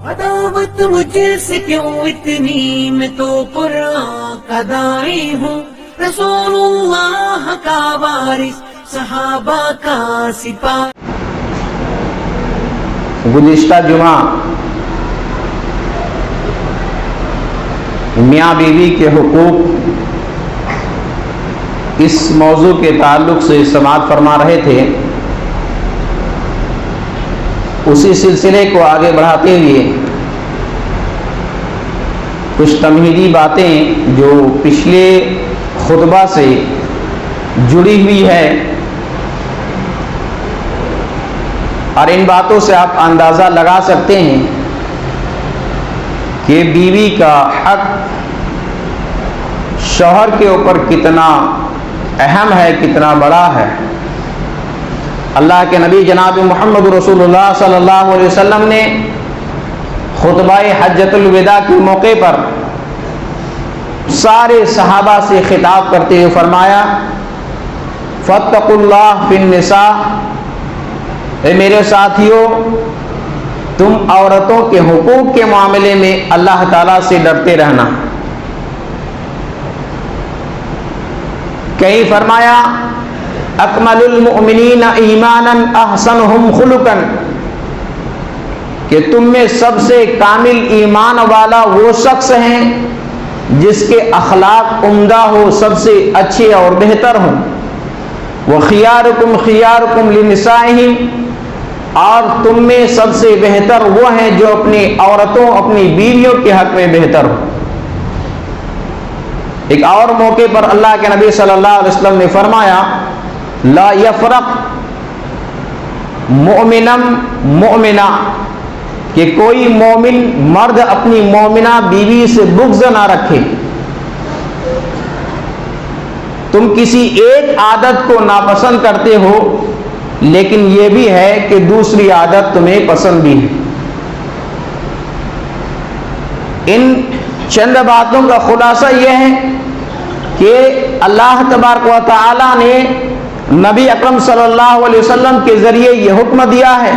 عداوت مجھ سے کیوں اتنی، میں تو قرآن کا داعی ہوں، رسول اللہ کا وارث، صحابہ کا سپاہ۔ گزشتہ جمعہ میاں بیوی کے حقوق اس موضوع کے تعلق سے سماعت فرما رہے تھے۔ اسی سلسلے کو آگے بڑھاتے ہوئے کچھ تمہیدی باتیں جو پچھلے خطبہ سے جڑی ہوئی ہے، اور ان باتوں سے آپ اندازہ لگا سکتے ہیں کہ بیوی کا حق شوہر کے اوپر کتنا اہم ہے، کتنا بڑا ہے۔ اللہ کے نبی جناب محمد رسول اللہ صلی اللہ علیہ وسلم نے خطبہ حجۃ الوداع کے موقع پر سارے صحابہ سے خطاب کرتے ہوئے فرمایا، فاتقوا اللہ فی النساء، اے میرے ساتھیوں، تم عورتوں کے حقوق کے معاملے میں اللہ تعالیٰ سے ڈرتے رہنا۔ کہیں فرمایا، اکمل المؤمنین ایمانا احسنہم خلقا، کہ تم میں سب سے کامل ایمان والا وہ شخص ہیں جس کے اخلاق عمدہ ہو، سب سے اچھے اور بہتر ہوں۔ وخیارکم خیارکم لنسائہم، اور تم میں سب سے بہتر وہ ہیں جو اپنی عورتوں، اپنی بیویوں کے حق میں بہتر ہو۔ ایک اور موقع پر اللہ کے نبی صلی اللہ علیہ وسلم نے فرمایا، لا یفرق مؤمنا مؤمنا، کہ کوئی مومن مرد اپنی مومنہ بیوی سے بغض نہ رکھے۔ تم کسی ایک عادت کو ناپسند کرتے ہو، لیکن یہ بھی ہے کہ دوسری عادت تمہیں پسند بھی ہے۔ ان چند باتوں کا خلاصہ یہ ہے کہ اللہ تبارک و تعالی نے نبی اکرم صلی اللہ علیہ وسلم کے ذریعے یہ حکم دیا ہے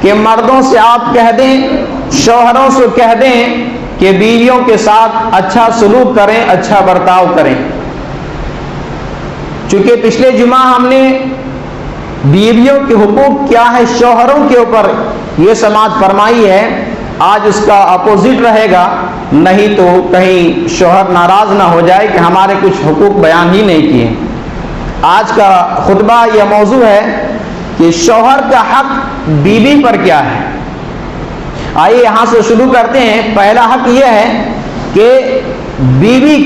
کہ مردوں سے آپ کہہ دیں، شوہروں سے کہہ دیں کہ بیویوں کے ساتھ اچھا سلوک کریں، اچھا برتاؤ کریں۔ چونکہ پچھلے جمعہ ہم نے بیویوں کے حقوق کیا ہے شوہروں کے اوپر یہ سماعت فرمائی ہے، آج اس کا اپوزٹ رہے گا، نہیں تو کہیں شوہر ناراض نہ ہو جائے کہ ہمارے کچھ حقوق بیان ہی نہیں کیے۔ آج کا خطبہ یہ موضوع ہے کہ شوہر کا حق بیوی پر کیا ہے۔ آئیے یہاں سے شروع کرتے ہیں۔ پہلا حق یہ ہے کہ بیوی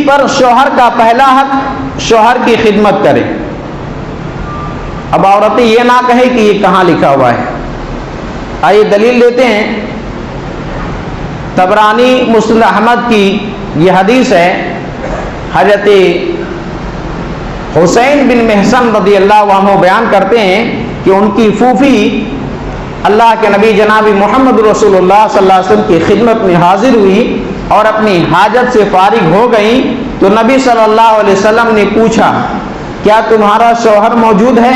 پر شوہر کا پہلا حق شوہر کی خدمت کرے۔ اب عورتیں یہ نہ کہے کہ یہ کہاں لکھا ہوا ہے۔ آئیے دلیل دیتے ہیں۔ طبرانی مسند احمد کی یہ حدیث ہے، حضرت حسین بن محسن رضی اللہ عنہ بیان کرتے ہیں کہ ان کی پھوپھی اللہ کے نبی جناب محمد رسول اللہ صلی اللہ علیہ وسلم کی خدمت میں حاضر ہوئی اور اپنی حاجت سے فارغ ہو گئیں، تو نبی صلی اللہ علیہ وسلم نے پوچھا، کیا تمہارا شوہر موجود ہے؟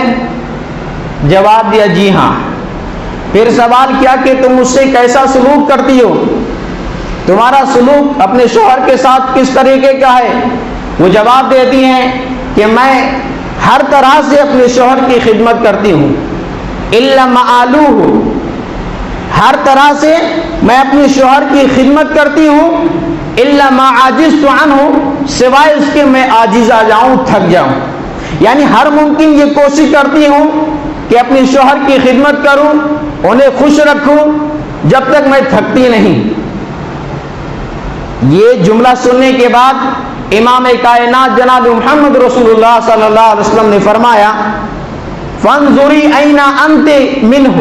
جواب دیا، جی ہاں۔ پھر سوال کیا کہ تم مجھ سے کیسا سلوک کرتی ہو؟ تمہارا سلوک اپنے شوہر کے ساتھ کس طریقے کا ہے؟ وہ جواب دیتی ہیں کہ میں ہر طرح سے اپنے شوہر کی خدمت کرتی ہوں، الا ما آلوہ، ہر طرح سے میں اپنے شوہر کی خدمت کرتی ہوں، الا ما عجزت عنہ، سوائے اس کے میں عاجز آ جاؤں، تھک جاؤں۔ یعنی ہر ممکن یہ کوشش کرتی ہوں کہ اپنے شوہر کی خدمت کروں، انہیں خوش رکھوں، جب تک میں تھکتی نہیں۔ یہ جملہ سننے کے بعد امام کائنات جناب محمد رسول اللہ صلی اللہ علیہ وسلم نے فرمایا، فانظری این انت منہ،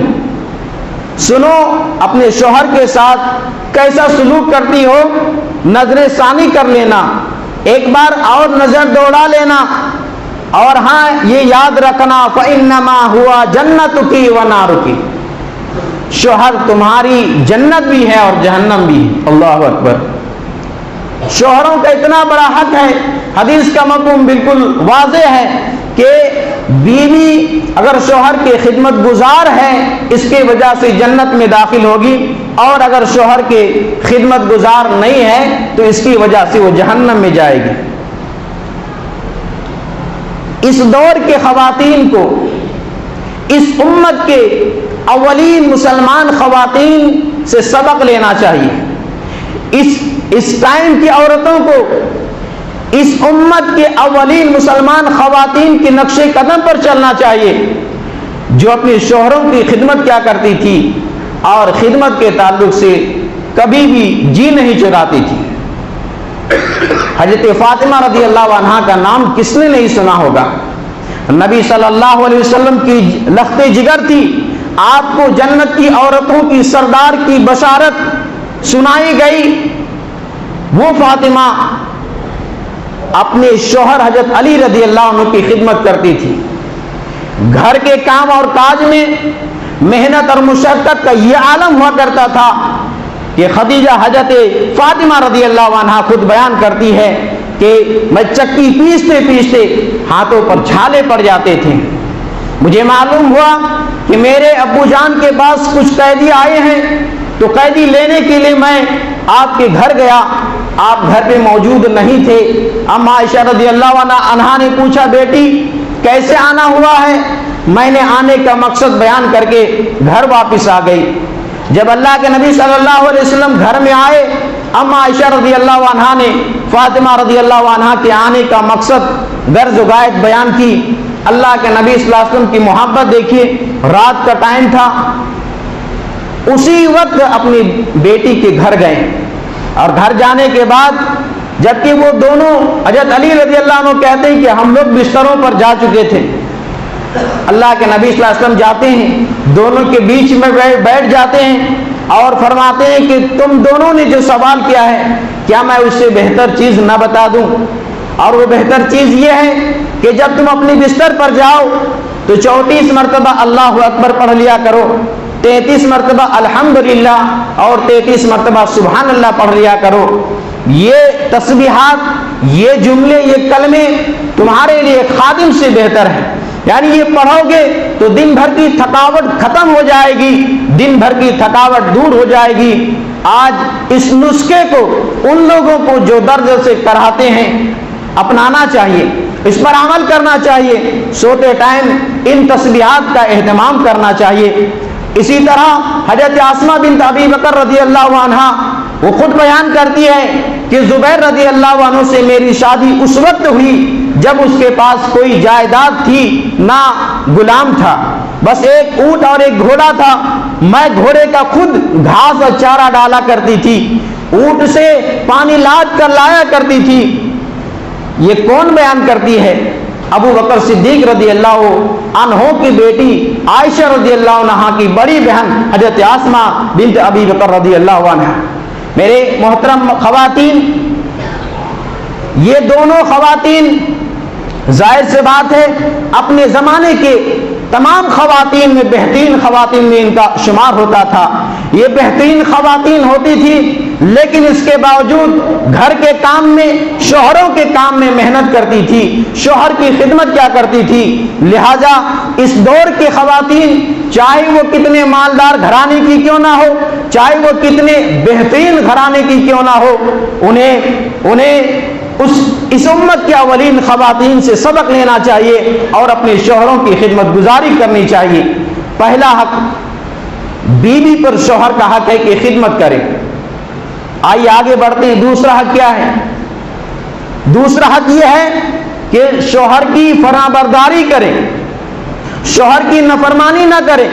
سنو اپنے شوہر کے ساتھ کیسا سلوک کرتی ہو، نظر ثانی کر لینا، ایک بار اور نظر دوڑا لینا، اور ہاں یہ یاد رکھنا، فإنما ہوا جنتک ونارک، شوہر تمہاری جنت بھی ہے اور جہنم بھی ہے۔ اللہ اکبر۔ شوہروں کا اتنا بڑا حق ہے، حدیث کا مفہوم بالکل واضح ہے کہ بیوی اگر شوہر کی خدمت گزار ہے اس کی وجہ سے جنت میں داخل ہوگی، اور اگر شوہر کی خدمت گزار نہیں ہے تو اس کی وجہ سے وہ جہنم میں جائے گی۔ اس دور کے خواتین کو، اس امت کے اولین مسلمان خواتین سے سبق لینا چاہیے۔ اس ٹائم کی عورتوں کو، اس امت کے اولین مسلمان خواتین کے نقش قدم پر چلنا چاہیے، جو اپنے شوہروں کی خدمت کیا کرتی تھی اور خدمت کے تعلق سے کبھی بھی جی نہیں چراتی تھی۔ حضرت فاطمہ رضی اللہ عنہا کا نام کس نے نہیں سنا ہوگا؟ نبی صلی اللہ علیہ وسلم کی لخت جگر تھی، آپ کو جنت کی عورتوں کی سردار کی بشارت سنائی گئی۔ وہ فاطمہ اپنے شوہر حضرت علی رضی اللہ عنہ کی خدمت کرتی تھی۔ گھر کے کام اور کاج میں محنت اور مشقت کا یہ عالم ہوا کرتا تھا کہ خدیجہ حضرت فاطمہ رضی اللہ عنہا خود بیان کرتی ہے کہ میں چکی پیستے پیستے ہاتھوں پر چھالے پڑ جاتے تھے۔ مجھے معلوم ہوا کہ میرے ابو جان کے پاس کچھ قیدی آئے ہیں، تو قیدی لینے کے لیے میں آپ کے گھر گیا، آپ گھر پہ موجود نہیں تھے۔ اما عائشہ رضی اللہ عنہا نے پوچھا بیٹی کیسے آنا ہوا ہے؟ میں نے آنے کا مقصد بیان کر کے گھر واپس آ گئی۔ جب اللہ کے نبی صلی اللہ علیہ وسلم گھر میں آئے، اما عائشہ رضی اللہ عنہا نے فاطمہ رضی اللہ عنہا کے آنے کا مقصد غرض و غایت بیان کی۔ اللہ کے نبی صلی اللہ علیہ وسلم کی محبت دیکھیے، رات کا ٹائم تھا، اسی وقت اپنی بیٹی کے گھر گئے، اور گھر جانے کے بعد جبکہ وہ دونوں حضرت علی رضی اللہ عنہ کہتے ہیں کہ ہم لوگ بستروں پر جا چکے تھے، اللہ کے نبی صلی اللہ علیہ وسلم جاتے ہیں، دونوں کے بیچ میں بیٹھ جاتے ہیں اور فرماتے ہیں کہ تم دونوں نے جو سوال کیا ہے کیا میں اس سے بہتر چیز نہ بتا دوں؟ اور وہ بہتر چیز یہ ہے کہ جب تم اپنی بستر پر جاؤ تو 34 مرتبہ اللہ اکبر پڑھ لیا کرو، 33 مرتبہ الحمدللہ اور 33 مرتبہ سبحان اللہ پڑھ لیا کرو۔ یہ تسبیحات، یہ جملے، یہ کلمے تمہارے لیے خادم سے بہتر ہیں، یعنی یہ پڑھو گے تو دن بھر کی تھکاوٹ ختم ہو جائے گی، دن بھر کی تھکاوٹ دور ہو جائے گی۔ آج اس نسخے کو ان لوگوں کو جو درد سے کراہتے ہیں اپنانا چاہیے، اس پر عمل کرنا چاہیے، سوتے ٹائم ان تسبیحات کا اہتمام کرنا چاہیے۔ اسی طرح حضرت آسمہ بنت ابی بکر رضی اللہ عنہا وہ خود بیان کرتی ہے کہ زبیر رضی اللہ عنہ سے میری شادی اس وقت ہوئی جب اس کے پاس کوئی جائیداد تھی نہ غلام تھا، بس ایک اونٹ اور ایک گھوڑا تھا، میں گھوڑے کا خود گھاس اور چارہ ڈالا کرتی تھی، اونٹ سے پانی لاد کر لایا کرتی تھی۔ یہ کون بیان کرتی ہے؟ ابو بکر صدیق رضی اللہ عنہ کی بیٹی عائشہ رضی اللہ عنہا کی بڑی بہن حضرت آسمہ بنت ابی بکر رضی اللہ عنہ۔ میرے محترم خواتین، یہ دونوں خواتین ظاہر سے بات ہے اپنے زمانے کے تمام خواتین میں بہترین خواتین میں ان کا شمار ہوتا تھا۔ یہ بہترین خواتین ہوتی تھی، لیکن اس کے باوجود گھر کے کام میں، شوہروں کے کام میں محنت کرتی تھی، شوہر کی خدمت کیا کرتی تھی۔ لہذا اس دور کی خواتین چاہے وہ کتنے مالدار گھرانے کی کیوں نہ ہو، چاہے وہ کتنے بہترین گھرانے کی کیوں نہ ہو، انہیں اس امت کے اولین خواتین سے سبق لینا چاہیے اور اپنے شوہروں کی خدمت گزاری کرنی چاہیے۔ پہلا حق بیوی پر شوہر کا حق ہے کہ خدمت کرے۔ آئیے آگے بڑھتے ہیں، دوسرا حق کیا ہے؟ دوسرا حق یہ ہے کہ شوہر کی فرمانبرداری کرے، شوہر کی نافرمانی نہ کرے،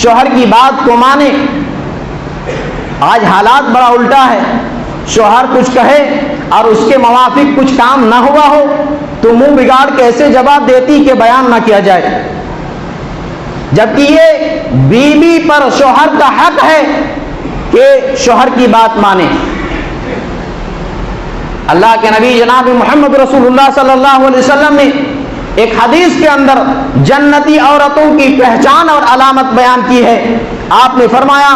شوہر کی بات کو مانے۔ آج حالات بڑا الٹا ہے، شوہر کچھ کہے اور اس کے موافق کچھ کام نہ ہوا ہو تو منہ بگاڑ کے ایسے جواب دیتی کہ بیان نہ کیا جائے، جبکہ یہ بیوی پر شوہر کا حق ہے کہ شوہر کی بات مانے۔ اللہ کے نبی جناب محمد رسول اللہ صلی اللہ علیہ وسلم نے ایک حدیث کے اندر جنتی عورتوں کی پہچان اور علامت بیان کی ہے۔ آپ نے فرمایا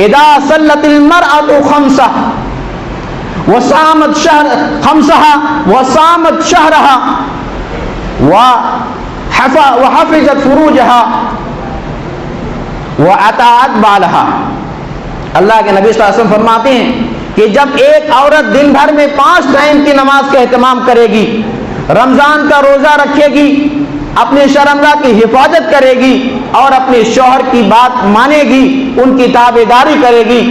اذا صلت المرأة خمسہ وصامت شہرها وحفظت فروجها وأطاعت بالها۔ اللہ کے نبی صلی اللہ علیہ وسلم فرماتے ہیں کہ جب ایک عورت دن بھر میں 5 ٹائم کی نماز کا اہتمام کرے گی، رمضان کا روزہ رکھے گی، اپنے شرمگاہ کی حفاظت کرے گی اور اپنے شوہر کی بات مانے گی، ان کی تابعداری کرے گی،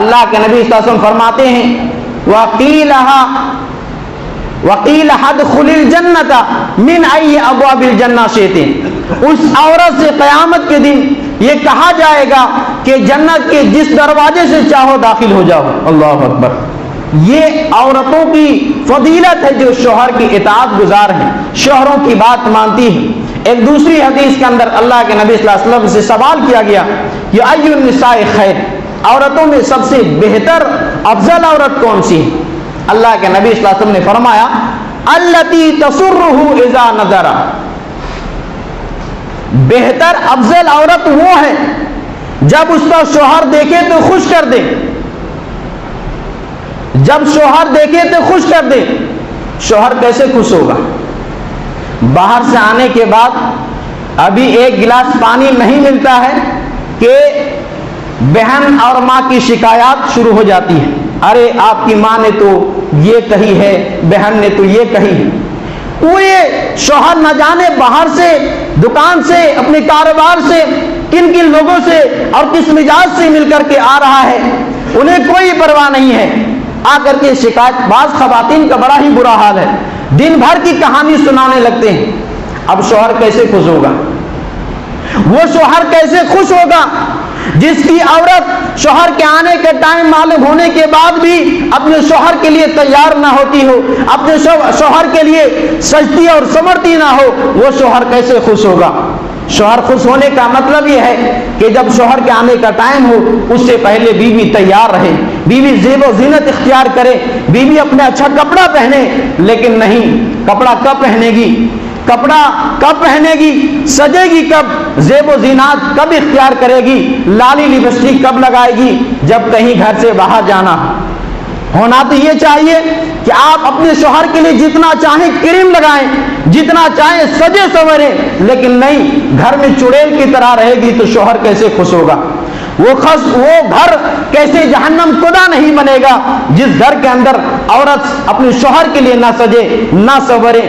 اللہ کے نبی صلی اللہ علیہ وسلم فرماتے ہیں وقیل ادخل الجنۃ من ای ابواب الجنہ شئت، اس عورت سے قیامت کے دن یہ کہا جائے گا کہ جنت کے جس دروازے سے چاہو داخل ہو جاؤ۔ اللہ اکبر۔ یہ عورتوں کی فضیلت ہے جو شوہر کی اطاعت گزار ہیں، شوہروں کی بات مانتی ہے۔ ایک دوسری حدیث کے اندر اللہ کے نبی صلی اللہ علیہ وسلم سے سوال کیا گیا کہ ای النساء خیر، عورتوں میں سب سے بہتر افضل عورت کون سی ہے؟ اللہ کے نبی صلی اللہ علیہ وسلم نے فرمایا التی تسرہ اذا نظر، بہتر افضل عورت وہ ہے جب اس کا شوہر دیکھے تو خوش کر دے، جب شوہر دیکھے تو خوش کر دے۔ شوہر کیسے خوش ہوگا؟ باہر سے آنے کے بعد ابھی ایک گلاس پانی نہیں ملتا ہے کہ بہن اور ماں کی شکایات شروع ہو جاتی ہے، ارے آپ کی ماں نے تو یہ کہی ہے، بہن نے تو یہ کہی ہے۔ پورے شوہر نہ جانے باہر سے، دکان سے، اپنے کاروبار سے، کن کن لوگوں سے اور کس مزاج سے مل کر کے آ رہا ہے، انہیں کوئی پرواہ نہیں ہے، آ کر کے شکایت۔ بعض خواتین کا بڑا ہی برا حال ہے، دن بھر کی کہانی سنانے لگتے ہیں۔ اب شوہر کیسے خوش ہوگا؟ وہ شوہر کیسے خوش ہوگا جس کی عورت شوہر کے آنے کے ٹائم معلوم ہونے کے بعد بھی اپنے شوہر کے لیے تیار نہ ہوتی ہو، اپنے شوہر کے لیے سجتی اور سمرتی نہ ہو، وہ شوہر کیسے خوش ہوگا؟ شوہر خوش ہونے کا مطلب یہ ہے کہ جب شوہر کے آنے کا ٹائم ہو اس سے پہلے بیوی تیار رہے، بیوی زیب و زینت اختیار کرے، بیوی اپنے اچھا کپڑا پہنے، لیکن نہیں، کپڑا کب پہنے گی؟ کپڑا کب پہنے گی؟ سجے گی کب؟ زیب و زینات کب اختیار کرے گی؟ لالی لپسٹک کب لگائے گی؟ جب کہیں گھر سے باہر جانا ہونا تو یہ چاہیے کہ آپ اپنے شوہر کے لیے جتنا چاہیں کریم لگائیں، جتنا چاہیں سجے سوریں، لیکن نہیں، گھر میں چڑیل کی طرح رہے گی تو شوہر کیسے خوش ہوگا؟ وہ گھر کیسے جہنم کدا نہیں بنے گا جس گھر کے اندر عورت اپنے شوہر کے لیے نہ سجے نہ سورے۔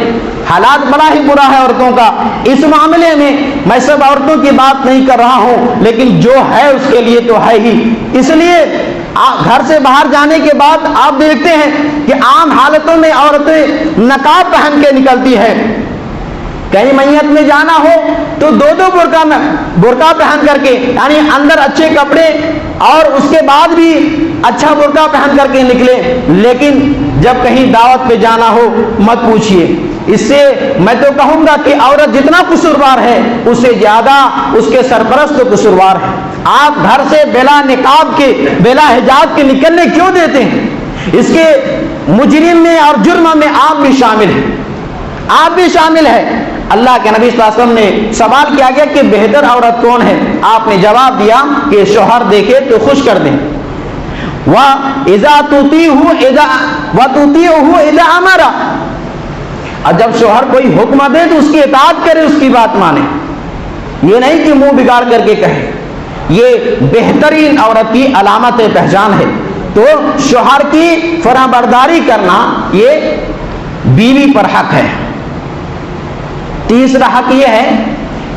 حالات بڑا ہی برا ہے عورتوں کا اس معاملے میں۔ میں سب عورتوں کی بات نہیں کر رہا ہوں، لیکن جو ہے اس کے لیے تو ہے ہی۔ اس لیے گھر سے باہر جانے کے بعد آپ دیکھتے ہیں کہ عام حالتوں میں عورتیں نقاب پہن کے نکلتی ہے، کہیں میت میں جانا ہو تو دو برقع پہن کر کے، یعنی اندر اچھے کپڑے اور اس کے بعد بھی اچھا برقع پہن کر کے نکلے، لیکن جب کہیں دعوت پہ جانا ہو مت پوچھیے۔ اس سے میں تو کہوں گا کہ عورت جتنا قصوروار ہے اس سے زیادہ اس کے سرپرست قصوروار ہے۔ آپ گھر سے بلا نقاب کے، بلا حجاب کے نکلنے کیوں دیتے ہیں؟ اس کے مجرم میں اور جرم میں آپ بھی شامل ہیں، آپ بھی شامل ہیں۔ اللہ کے نبی صلی اللہ علیہ وسلم نے سوال کیا گیا کہ بہتر عورت کون ہے؟ آپ نے جواب دیا کہ شوہر دیکھے تو خوش کر دیں۔ وَإِذَا تُطِيعُهُ إِذَا أَمَرَ، اور جب شوہر کوئی حکم دے تو اس کی اطاعت کرے، اس کی بات مانے، یہ نہیں کہ منہ بگاڑ کر کے کہے۔ یہ بہترین عورت کی علامت پہچان ہے۔ تو شوہر کی فرمانبرداری کرنا یہ بیوی پر حق ہے۔ تیسرا حق یہ ہے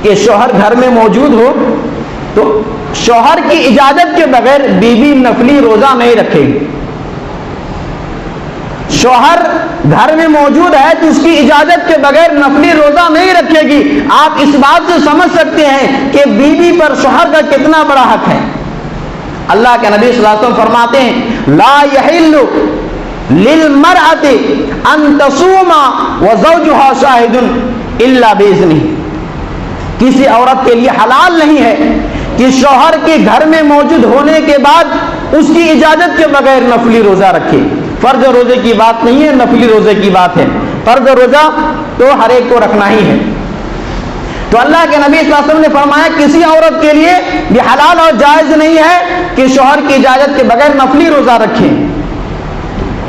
کہ شوہر گھر میں موجود ہو تو شوہر کی اجازت کے بغیر بیوی نفلی روزہ نہیں رکھے گی۔ شوہر گھر میں موجود ہے تو اس کی اجازت کے بغیر نفلی روزہ نہیں رکھے گی۔ آپ اس بات سے سمجھ سکتے ہیں کہ بیوی پر شوہر کا کتنا بڑا حق ہے۔ اللہ کے نبی صلی اللہ علیہ وسلم فرماتے ہیں لا یحل للمرأة ان تصوم وزوجها شاہد الا باذنہ، کسی عورت کے لیے حلال نہیں ہے کہ شوہر کے گھر میں موجود ہونے کے بعد اس کی اجازت کے بغیر نفلی روزہ رکھے۔ فرض روزے کی بات نہیں ہے، نفلی روزے کی بات ہے۔ فرض روزہ تو ہر ایک کو رکھنا ہی ہے۔ تو اللہ کے نبی صلی اللہ علیہ وسلم نے فرمایا کسی عورت کے لیے یہ حلال اور جائز نہیں ہے کہ شوہر کی اجازت کے بغیر نفلی روزہ رکھے۔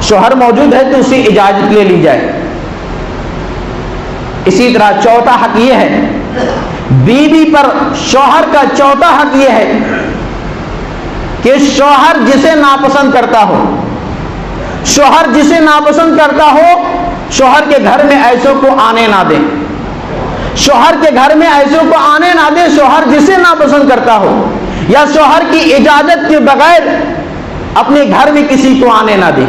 شوہر موجود ہے تو اس سے اجازت لے لی جائے۔ اسی طرح چوتھا حق یہ ہے، بیوی پر شوہر کا چوتھا حق یہ ہے کہ شوہر جسے ناپسند کرتا ہو، شوہر جسے ناپسند کرتا ہو، شوہر کے گھر میں ایسوں کو آنے نہ دے، شوہر کے گھر میں ایسوں کو آنے نہ دے، شوہر جسے ناپسند کرتا ہو، یا شوہر کی اجازت کے بغیر اپنے گھر میں کسی کو آنے نہ دے۔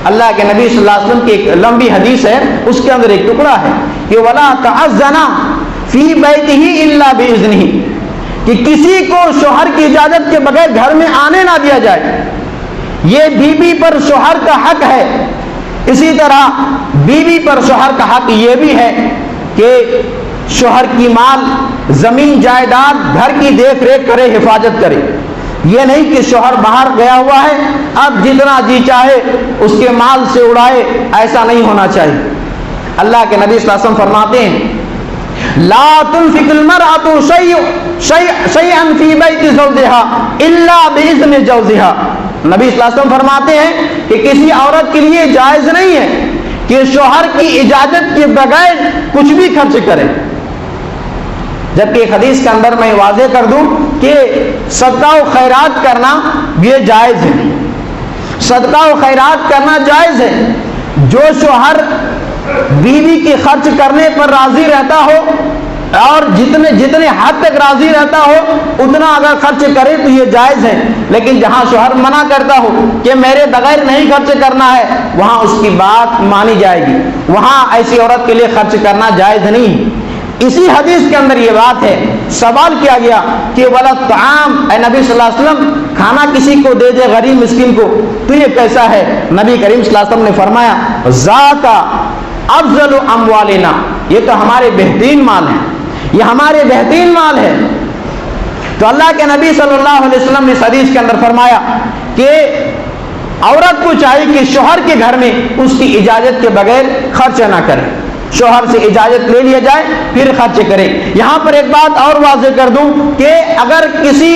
اللہ کے نبی صلی اللہ علیہ وسلم کی ایک لمبی حدیث ہے، اس کے اندر ایک ٹکڑا ہے کہ وَلَا تَعَزَّنَا فِي بَيْتِهِ إِلَّا بِإِذْنِهِ، کہ کسی کو شوہر کی اجازت کے بغیر گھر میں آنے نہ دیا جائے۔ یہ بیوی پر شوہر کا حق ہے۔ اسی طرح بیوی پر شوہر کا حق یہ بھی ہے کہ شوہر کی مال، زمین جائیداد، گھر کی دیکھ ریکھ کرے، حفاظت کرے۔ یہ نہیں کہ شوہر باہر گیا ہوا ہے، اب جتنا جی چاہے اس کے مال سے اڑائے، ایسا نہیں ہونا چاہیے۔ اللہ کے نبی صلی اللہ علیہ وسلم فرماتے ہیں لا تنفق المرأة شيئا في بيت زوجها الا باذن زوجها۔ نبی صلی اللہ علیہ وسلم فرماتے ہیں کہ کسی عورت کے لیے جائز نہیں ہے کہ شوہر کی اجازت کے بغیر کچھ بھی خرچ کرے۔ جبکہ ایک حدیث کے اندر میں واضح کر دوں کہ صدقہ و خیرات کرنا یہ جائز ہے، صدقہ و خیرات کرنا جائز ہے۔ جو شوہر بیوی کے خرچ کرنے پر راضی رہتا ہو اور جتنے حد تک راضی رہتا ہو اتنا اگر خرچ کرے تو یہ جائز ہے، لیکن جہاں شوہر منع کرتا ہو کہ میرے بغیر نہیں خرچ کرنا ہے، وہاں اس کی بات مانی جائے گی، وہاں ایسی عورت کے لیے خرچ کرنا جائز نہیں۔ اسی حدیث کے اندر یہ بات ہے۔ سوال کیا گیا کہ ولا طعام، اے نبی صلی اللہ علیہ وسلم کھانا کسی کو دے دے غریب مسکین کو تو یہ کیسا ہے؟ نبی کریم صلی اللہ علیہ وسلم نے فرمایا ذاک افضل اموالنا، یہ تو ہمارے بہترین مال ہیں، یہ ہمارے بہترین مال ہے۔ تو اللہ کے نبی صلی اللہ علیہ وسلم نے اس حدیث کے اندر فرمایا کہ عورت کو چاہیے کہ شوہر کے گھر میں اس کی اجازت کے بغیر خرچ نہ کرے، شوہر سے اجازت لے لیا جائے پھر خرچ کرے۔ یہاں پر ایک بات اور واضح کر دوں کہ اگر کسی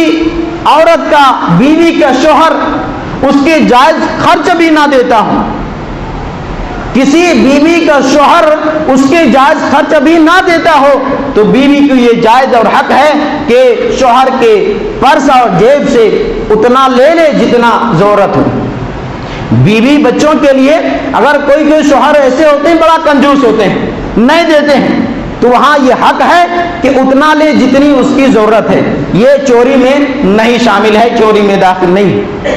عورت کا، بیوی کا شوہر اس کے جائز خرچ بھی نہ دیتا ہو، کسی بیوی کا شوہر اس کے جائز خرچ بھی نہ دیتا ہو تو بیوی کو یہ جائز اور حق ہے کہ شوہر کے پرس اور جیب سے اتنا لے لے جتنا ضرورت ہو۔ بیوی بچوں کے لیے اگر کوئی شوہر ایسے ہوتے ہیں بڑا کنجوس ہوتے ہیں، نہیں دیتے ہیں، تو وہاں یہ حق ہے کہ اتنا لے جتنی اس کی ضرورت ہے۔ یہ چوری میں نہیں شامل ہے، چوری میں داخل نہیں۔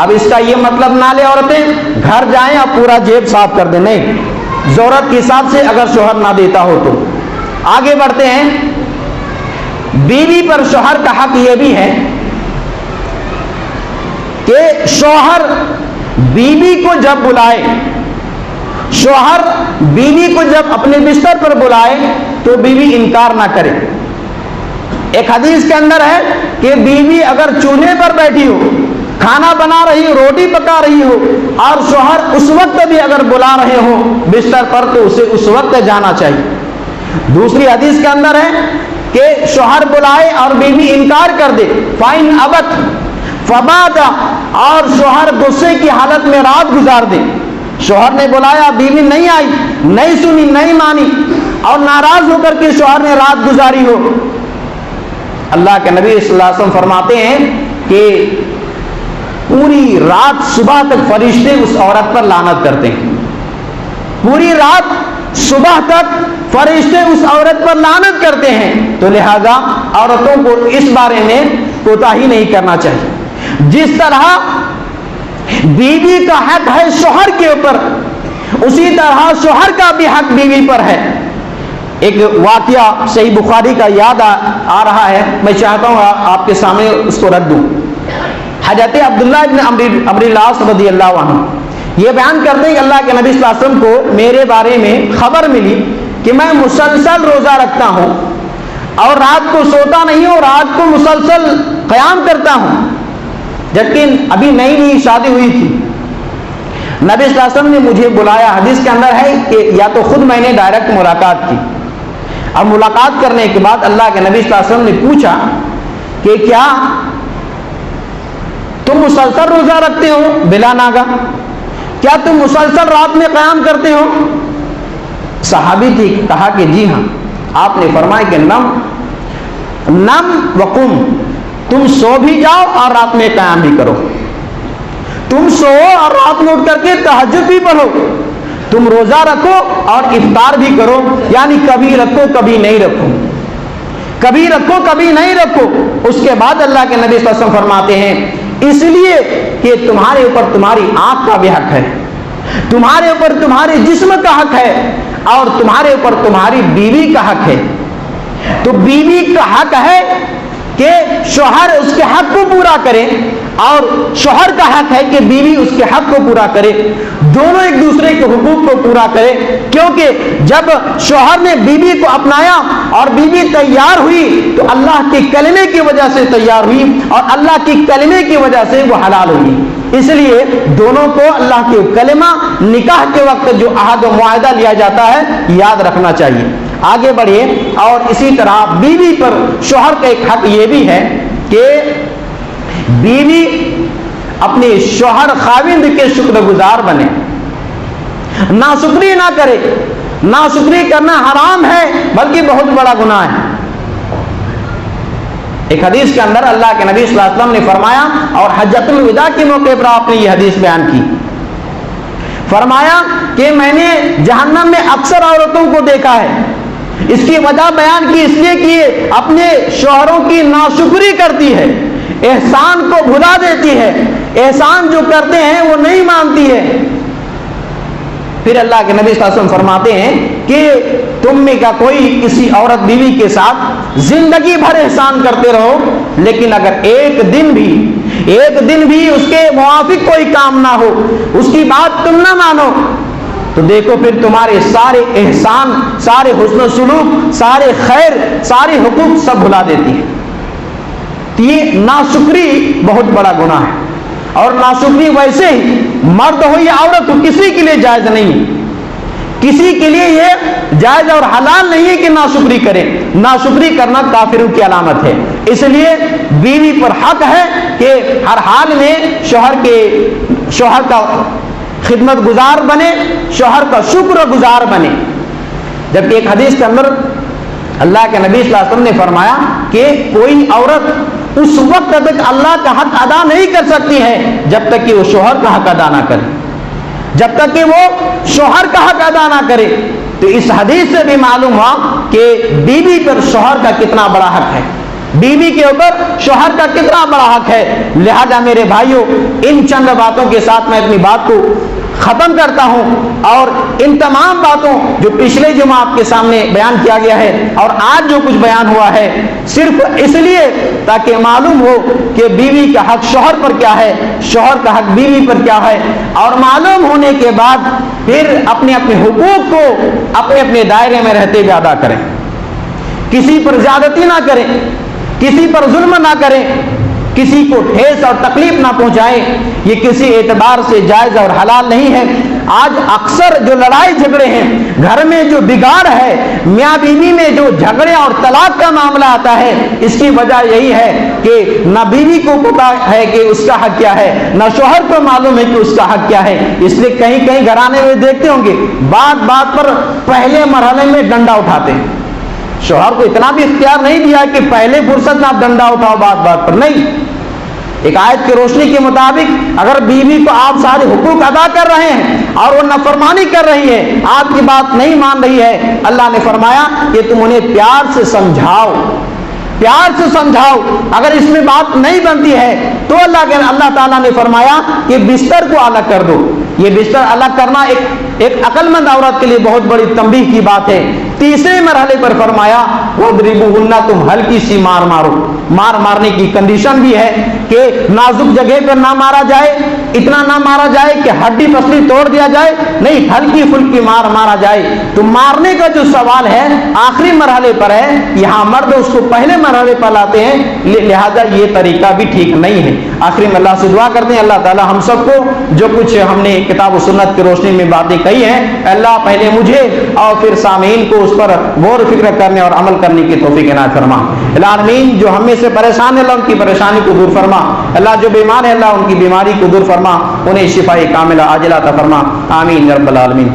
اب اس کا یہ مطلب نہ لے عورتیں گھر جائیں اور پورا جیب صاف کر دیں، نہیں، ضرورت کے حساب سے اگر شوہر نہ دیتا ہو تو۔ آگے بڑھتے ہیں۔ بیوی پر شوہر کا حق یہ بھی ہے کہ شوہر بیوی کو جب بلائے، شوہر بیوی کو جب اپنے بستر پر بلائے تو بیوی انکار نہ کرے۔ ایک حدیث کے اندر ہے کہ بیوی اگر چولہے پر بیٹھی ہو، کھانا بنا رہی ہو، روٹی پکا رہی ہو اور شوہر اس وقت بھی اگر بلا رہے ہو بستر پر تو اسے اس وقت جانا چاہیے۔ دوسری حدیث کے اندر ہے کہ شوہر بلائے اور بیوی انکار کر دے، فَإِنْ أَبَتْ فَبَاتَ، اور شوہر غصے کی حالت میں رات گزار دے۔ شوہر نے بلایا، بیوی نہیں آئی، نہیں سنی، نہیں مانی اور ناراض ہو کر کے شوہر نے رات گزاری ہو، اللہ کے نبی صلی اللہ علیہ وسلم فرماتے ہیں کہ پوری رات صبح تک فرشتے اس عورت پر لعنت کرتے ہیں، پوری رات صبح تک فرشتے اس عورت پر لعنت کرتے ہیں۔ تو لہذا عورتوں کو اس بارے میں کوتاہی نہیں کرنا چاہیے۔ جس طرح بیوی کا حق ہے شوہر کے اوپر، اسی طرح شوہر کا بھی حق بیوی پر ہے۔ ایک واقعہ صحیح بخاری کا یاد آ رہا ہے، میں چاہتا ہوں آپ کے سامنے اس کو رکھ دوں۔ حضرت عبداللہ ابن عمرو العاص رضی اللہ عنہ یہ بیان کرتے ہیں کہ اللہ کے نبی صلی اللہ علیہ وسلم کو میرے بارے میں خبر ملی کہ میں مسلسل روزہ رکھتا ہوں اور رات کو سوتا نہیں ہوں، رات کو مسلسل قیام کرتا ہوں، جبکہ ابھی نئی نئی شادی ہوئی تھی۔ نبی صلی اللہ علیہ وسلم نے مجھے بلایا، حدیث کے اندر ہے کہ یا تو خود میں نے ڈائریکٹ ملاقات کی، اب ملاقات کرنے کے بعد اللہ کے نبی صلی اللہ علیہ وسلم نے پوچھا کہ کیا تم مسلسل روزہ رکھتے ہو بلا ناگا؟ کیا تم مسلسل رات میں قیام کرتے ہو؟ صحابی تھی، کہا کہ جی ہاں۔ آپ نے فرمایا کہ نم وقم، تم سو بھی جاؤ اور رات میں قیام بھی کرو، تم سو اور رات میں اٹھ کر کے تہجد بھی پڑھو، تم روزہ رکھو اور افطار بھی کرو، یعنی کبھی رکھو کبھی نہیں رکھو، کبھی رکھو کبھی نہیں رکھو۔ اس کے بعد اللہ کے نبی صلی اللہ علیہ وسلم فرماتے ہیں اس لیے کہ تمہارے اوپر تمہاری آنکھ کا بھی حق ہے، تمہارے اوپر تمہارے جسم کا حق ہے، اور تمہارے اوپر تمہاری بیوی کا حق ہے۔ تو بیوی کا حق ہے کہ شوہر اس کے حق کو پورا کرے، اور شوہر کا حق ہے کہ بیوی اس کے حق کو پورا کرے، دونوں ایک دوسرے کے حقوق کو پورا کرے۔ کیونکہ جب شوہر نے بیوی کو اپنایا اور بیوی تیار ہوئی تو اللہ کے کلمے کی وجہ سے تیار ہوئی، اور اللہ کے کلمے کی وجہ سے وہ حلال ہوئی۔ اس لیے دونوں کو اللہ کے کلمہ نکاح کے وقت جو عہد و معاہدہ لیا جاتا ہے یاد رکھنا چاہیے۔ آگے بڑھیے۔ اور اسی طرح بیوی پر شوہر کا ایک حق یہ بھی ہے کہ بیوی اپنے شوہر خاوند کے شکر گزار بنے، ناشکری نہ کرے۔ ناشکری کرنا حرام ہے بلکہ بہت بڑا گناہ ہے۔ ایک حدیث کے اندر اللہ کے نبی صلی اللہ علیہ وسلم نے فرمایا، اور حجۃ الوداع کے موقع پر آپ نے یہ حدیث بیان کی، فرمایا کہ میں نے جہنم میں اکثر عورتوں کو دیکھا ہے، اس کی وجہ بیان کی اس لیے کہ یہ اپنے شوہروں کی ناشکری کرتی ہے، احسان کو بھلا دیتی ہے، احسان جو کرتے ہیں وہ نہیں مانتی ہے۔ پھر اللہ کے نبی صلی اللہ علیہ وسلم فرماتے ہیں کہ تم میں کا کوئی کسی عورت بیوی کے ساتھ زندگی بھر احسان کرتے رہو، لیکن اگر ایک دن بھی اس کے موافق کوئی کام نہ ہو، اس کی بات تم نہ مانو، تو دیکھو پھر تمہارے سارے احسان، سارے حسن و سلوک، سارے خیر، سارے حقوق سب بھلا دیتی ہے۔ یہ ناشکری بہت بڑا گناہ ہے، اور ناشکری ویسے ہی مرد ہو یا عورت ہو کسی کے لیے جائز نہیں ہے، کسی کے لیے یہ جائز اور حلال نہیں ہے کہ ناشکری کرے۔ ناشکری کرنا کافروں کی علامت ہے۔ اس لیے بیوی پر حق ہے کہ ہر حال میں شوہر کا خدمت گزار بنے، شوہر کا شکر گزار بنے۔ جبکہ ایک حدیث کے اندر اللہ کے نبی صلی اللہ علیہ وسلم نے فرمایا کہ کوئی عورت اس وقت تک اللہ کا حق ادا نہیں کر سکتی ہے جب تک کہ وہ شوہر کا حق ادا نہ کرے، جب تک کہ وہ شوہر کا حق ادا نہ کرے۔ تو اس حدیث سے بھی معلوم ہوا کہ بیوی پر شوہر کا کتنا بڑا حق ہے، بیوی کے اوپر شوہر کا کتنا بڑا حق ہے۔ لہذا میرے بھائیوں، ان چند باتوں کے ساتھ میں اپنی بات کو ختم کرتا ہوں، اور ان تمام باتوں جو پچھلے جمعہ آپ کے سامنے بیان کیا گیا ہے اور آج جو کچھ بیان ہوا ہے، صرف اس لیے تاکہ معلوم ہو کہ بیوی کا حق شوہر پر کیا ہے، شوہر کا حق بیوی پر کیا ہے، اور معلوم ہونے کے بعد پھر اپنے اپنے حقوق کو اپنے اپنے دائرے میں رہتے ہوئے ادا کریں، کسی پر زیادتی نہ کریں، کسی پر ظلم نہ کریں، کسی کو ٹھیس اور تکلیف نہ پہنچائیں۔ یہ کسی اعتبار سے جائز اور حلال نہیں ہے۔ آج اکثر جو لڑائی جھگڑے ہیں، گھر میں جو بگاڑ ہے، میاں بیوی میں جو جھگڑے اور طلاق کا معاملہ آتا ہے، اس کی وجہ یہی ہے کہ نہ بیوی کو پتا ہے کہ اس کا حق کیا ہے، نہ شوہر کو معلوم ہے کہ اس کا حق کیا ہے۔ اس لیے کہیں کہیں گھرانے میں دیکھتے ہوں گے بات بات پر پہلے مرحلے میں ڈنڈا اٹھاتے ہیں۔ شوہر کو اتنا بھی اختیار نہیں دیا کہ پہلے فرصت میں آپ ڈنڈا اٹھاؤ بات بات پر، نہیں۔ ایک آیت کی روشنی کے مطابق اگر بیوی کو آپ سارے حقوق ادا کر رہے ہیں اور وہ نافرمانی کر رہی ہے، آپ کی بات نہیں مان رہی ہے، اللہ نے فرمایا کہ تم انہیں پیار سے سمجھاؤ، پیار سے سمجھاؤ۔ اگر اس میں بات نہیں بنتی ہے تو اللہ تعالیٰ نے فرمایا کہ بستر کو الگ کر دو۔ یہ بستر الگ کرنا ایک عقل مند عورت کے لیے بہت بڑی تنبیہ کی بات ہے۔ تیسرے مرحلے پر فرمایا وَاضْرِبُوهُنَّ، تم ہلکی سی مار مارو۔ مار مارنے کی کنڈیشن بھی ہے کہ نازک جگہ پر نہ مارا جائے، اتنا نہ مارا جائے کہ ہڈی پسلی توڑ دیا جائے، نہیں، ہلکی پھلکی مار مارا جائے۔ تو مارنے کا جو سوال ہے آخری مرحلے پر ہے، یہاں مرد اس کو پہلے مرحلے پر لاتے ہیں، لہذا یہ طریقہ بھی ٹھیک نہیں ہے۔ آخری میں اللہ سے دعا کرتے ہیں اللہ تعالی ہم سب کو جو کچھ ہم نے کتاب و سنت کی روشنی میں باتیں کہی ہیں، اللہ پہلے مجھے اور پھر سامعین کو اس پر غور و فکر کرنے اور عمل کرنے کی توفیق عنایت فرما۔ العالمین جو ہم میں سے پریشان ہے اللہ ان کی پریشانی کو دور فرما، اللہ جو بیمار ہے اللہ ان کی بیماری کو دور فرما، انہیں شفاء کاملہ عاجلہ عطا فرما، آمین یا رب العالمین۔